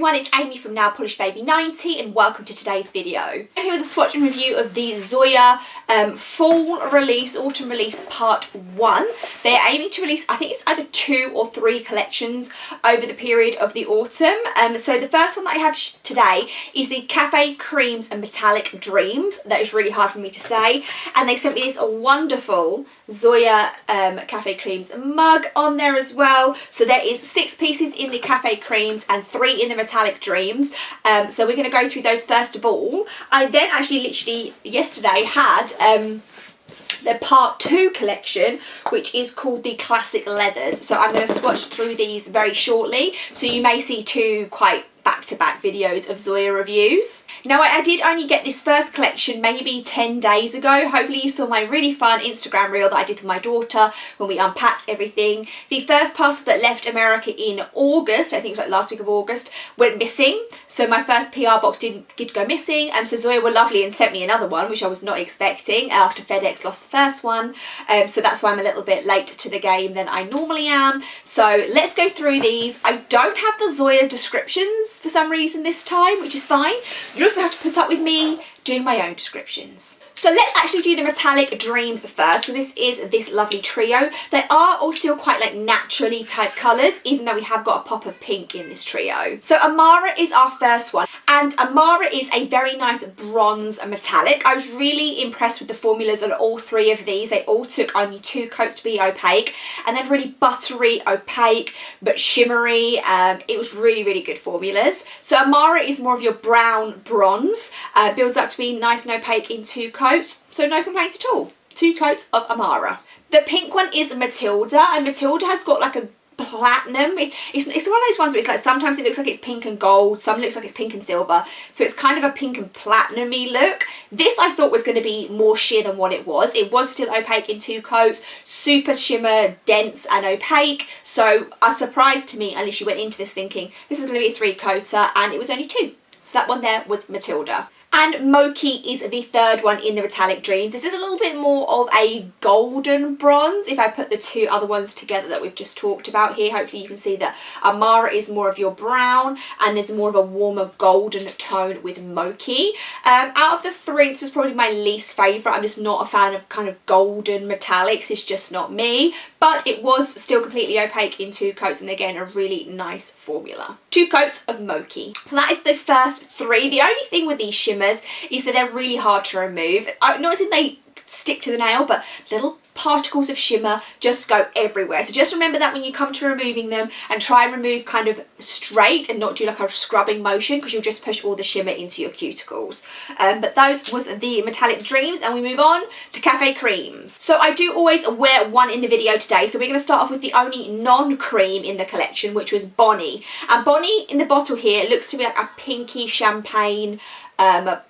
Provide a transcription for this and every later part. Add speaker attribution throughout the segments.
Speaker 1: everyone, it's Amy from Nail Polish Baby 90 and welcome to today's video. I'm here with a swatch and review of the Zoya fall release, autumn release part 1. They're aiming to release, I think it's either 2 or 3 collections over the period of the autumn. So the first one that I have today is the Cafe Creams and Metallic Dreams. That is really hard for me to say. And they sent me this wonderful Zoya Cafe Creams mug on there as well. So there is 6 pieces in the Cafe Creams and 3 in the Metallic Dreams. So we're going to go through those first of all. I then actually literally yesterday had the part 2 collection, which is called the Classic Leathers. So I'm going to swatch through these very shortly. So you may see 2 quite back-to-back videos of Zoya reviews. Now I did only get this first collection maybe 10 days ago. Hopefully you saw my really fun Instagram reel that I did with my daughter when we unpacked everything. The first parcel that left America in August, I think it was like last week of August, went missing. So my first PR box did go missing. So Zoya were lovely and sent me another one, which I was not expecting after FedEx lost the first one. So that's why I'm a little bit late to the game than I normally am. So let's go through these. I don't have the Zoya descriptions for some reason this time, which is fine. You're just gonna have to put up with me doing my own descriptions. So let's actually do the Metallic Dreams first, because this is this lovely trio. They are all still quite like naturally type colours, even though we have got a pop of pink in this trio. So Amara is our first one, and Amara is a very nice bronze metallic. I was really impressed with the formulas on all 3 of these. They all took only 2 coats to be opaque, and then really buttery, opaque, but shimmery. It was really, really good formulas. So Amara is more of your brown bronze, builds up to be nice and opaque in 2 coats. So no complaints at all. 2 coats of Amara. The pink one is Matilda, and Matilda has got like a platinum. It's one of those ones where it's like sometimes it looks like it's pink and gold, some looks like it's pink and silver. So it's kind of a pink and platinum-y look. This I thought was going to be more sheer than what it was. It was still opaque in 2 coats, super shimmer, dense and opaque. So a surprise to me, unless you went into this thinking this is going to be a 3-coater, and it was only 2. So that one there was Matilda. And Moki is the third one in the Metallic Dreams. This is a little bit more of a golden bronze. If I put the 2 other ones together that we've just talked about here, hopefully you can see that Amara is more of your brown and there's more of a warmer golden tone with Moki. Out of the 3, this is probably my least favourite. I'm just not a fan of kind of golden metallics. It's just not me. But it was still completely opaque in 2 coats, and again a really nice formula. 2 coats of Moki. So that is the first 3. The only thing with these shimmers is that they're really hard to remove. Not as in they stick to the nail, but little particles of shimmer just go everywhere. So just remember that when you come to removing them, and try and remove kind of straight and not do like a scrubbing motion, because you'll just push all the shimmer into your cuticles. But those was the Metallic Dreams, and we move on to Cafe Creams. So I do always wear one in the video today, so we're going to start off with the only non-cream in the collection, which was Bonnie. And Bonnie in the bottle here looks to be like a pinky champagne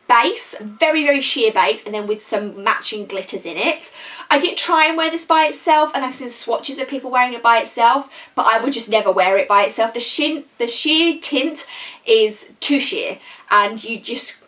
Speaker 1: base, very, very sheer base, and then with some matching glitters in it. I did try and wear this by itself, and I've seen swatches of people wearing it by itself, but I would just never wear it by itself. The sheer tint is too sheer, and you just,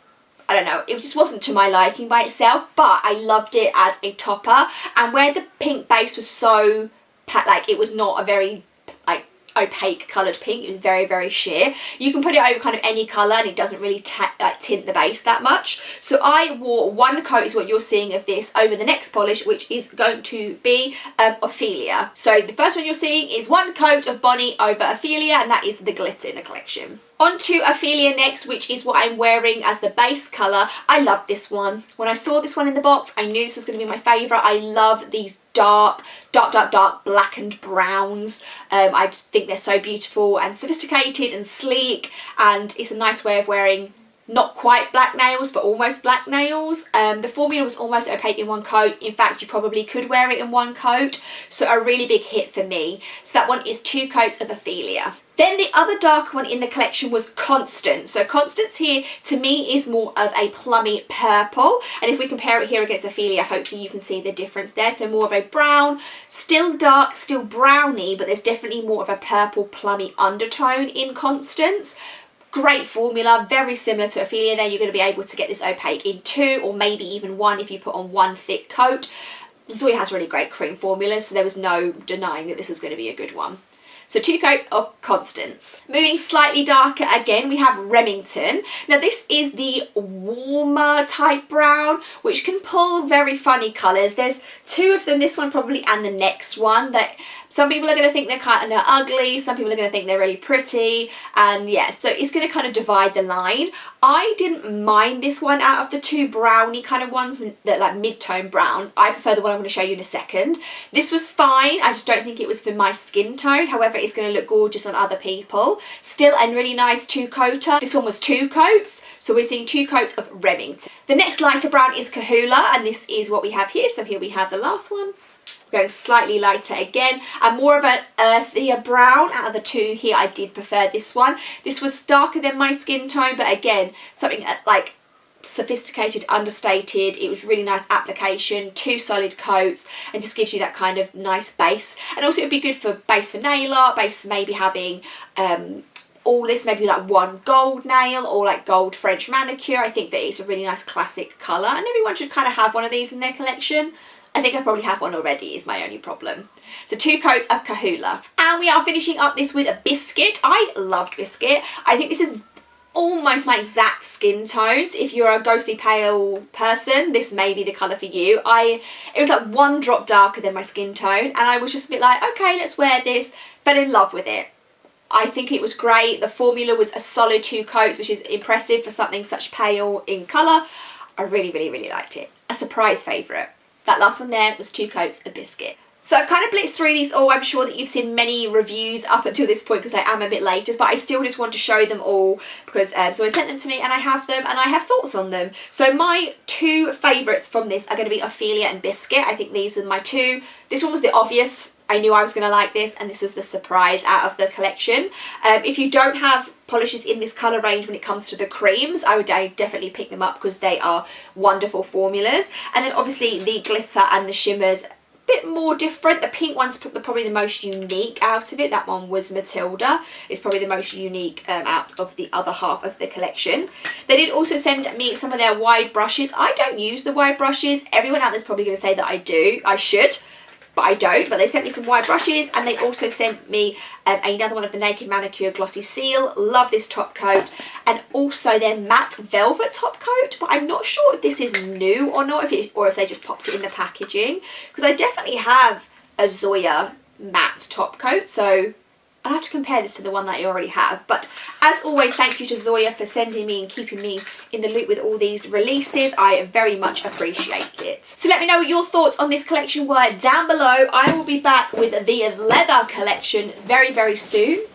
Speaker 1: I don't know, it just wasn't to my liking by itself, but I loved it as a topper. And where the pink base was so, like, it was not a very like opaque coloured pink, it was very, very sheer. You can put it over kind of any colour and it doesn't really tint the base that much. So I wore 1 coat, is what you're seeing of this, over the next polish, which is going to be Ophelia. So the first one you're seeing is 1 coat of Bonnie over Ophelia, and that is the glitter in the collection. On to Ophelia next, which is what I'm wearing as the base colour. I love this one. When I saw this one in the box, I knew this was going to be my favourite. I love these dark blackened browns. I think they're so beautiful and sophisticated and sleek, and it's a nice way of wearing not quite black nails, but almost black nails. The formula was almost opaque in 1 coat. In fact, you probably could wear it in 1 coat. So a really big hit for me. So that one is 2 coats of Ophelia. Then the other dark one in the collection was Constance. So Constance here, to me, is more of a plummy purple. And if we compare it here against Ophelia, hopefully you can see the difference there. So more of a brown, still dark, still browny, but there's definitely more of a purple plummy undertone in Constance. Great formula, very similar to Ophelia there. You're going to be able to get this opaque in 2 or maybe even 1 if you put on 1 thick coat. Zoya has really great cream formulas, so there was no denying that this was going to be a good one. So 2 coats of Constance. Moving slightly darker again, we have Remington. Now this is the warmer type brown, which can pull very funny colours. There's 2 of them, this one probably and the next one, that some people are going to think they're kind of ugly, some people are going to think they're really pretty, and yeah, so it's going to kind of divide the line. I didn't mind this one out of the 2 browny kind of ones, that like mid-tone brown. I prefer the one I'm going to show you in a second. This was fine, I just don't think it was for my skin tone. However, it's going to look gorgeous on other people. Still a really nice 2-coater. This one was 2 coats, so we're seeing 2 coats of Remington. The next lighter brown is Kahula, and this is what we have here. So here we have the last one. Going slightly lighter again, and more of an earthier brown. Out of the 2 here, I did prefer this one. This was darker than my skin tone, but again, something like sophisticated, understated. It was really nice application, 2 solid coats, and just gives you that kind of nice base. And also it would be good for base for nail art, base for maybe having all this, maybe like 1 gold nail or like gold French manicure. I think that it's a really nice classic colour, and everyone should kind of have one of these in their collection. I think I probably have one already, is my only problem. So 2 coats of Kahula. And we are finishing up this with a Biscuit. I loved Biscuit. I think this is almost my exact skin tones. If you're a ghostly pale person, this may be the colour for you. It was like 1 drop darker than my skin tone, and I was just a bit like, okay, let's wear this. Fell in love with it. I think it was great. The formula was a solid 2 coats, which is impressive for something such pale in colour. I really, really, really liked it. A surprise favourite. That last one there was 2 coats of Biscuit. So I've kind of blitzed through these all. I'm sure that you've seen many reviews up until this point because I am a bit later, but I still just want to show them all because Zoya sent them to me and I have them and I have thoughts on them. So my 2 favourites from this are going to be Ophelia and Biscuit. I think these are my 2. This one was the obvious. I knew I was going to like this, and this was the surprise out of the collection. If you don't have polishes in this colour range when it comes to the creams, I would definitely pick them up because they are wonderful formulas. And then obviously the glitter and the shimmers, bit more different. The pink one's probably the most unique out of it. That one was Matilda. It's probably the most unique out of the other half of the collection. They did also send me some of their wide brushes. I don't use the wide brushes. Everyone out there's probably going to say that I do. I should, but I don't. But they sent me some wide brushes, and they also sent me another one of the Naked Manicure Glossy Seal. Love this top coat, and also their matte velvet top coat, but I'm not sure if this is new or not, or if they just popped it in the packaging, because I definitely have a Zoya matte top coat, so I'll have to compare this to the one that I already have. But as always, thank you to Zoya for sending me and keeping me in the loop with all these releases. I very much appreciate it. So let me know what your thoughts on this collection were down below. I will be back with the leather collection very, very soon.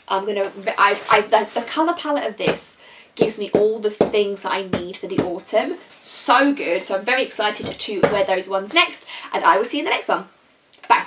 Speaker 1: The colour palette of this gives me all the things that I need for the autumn. So good. So I'm very excited to wear those ones next, and I will see you in the next one. Bye.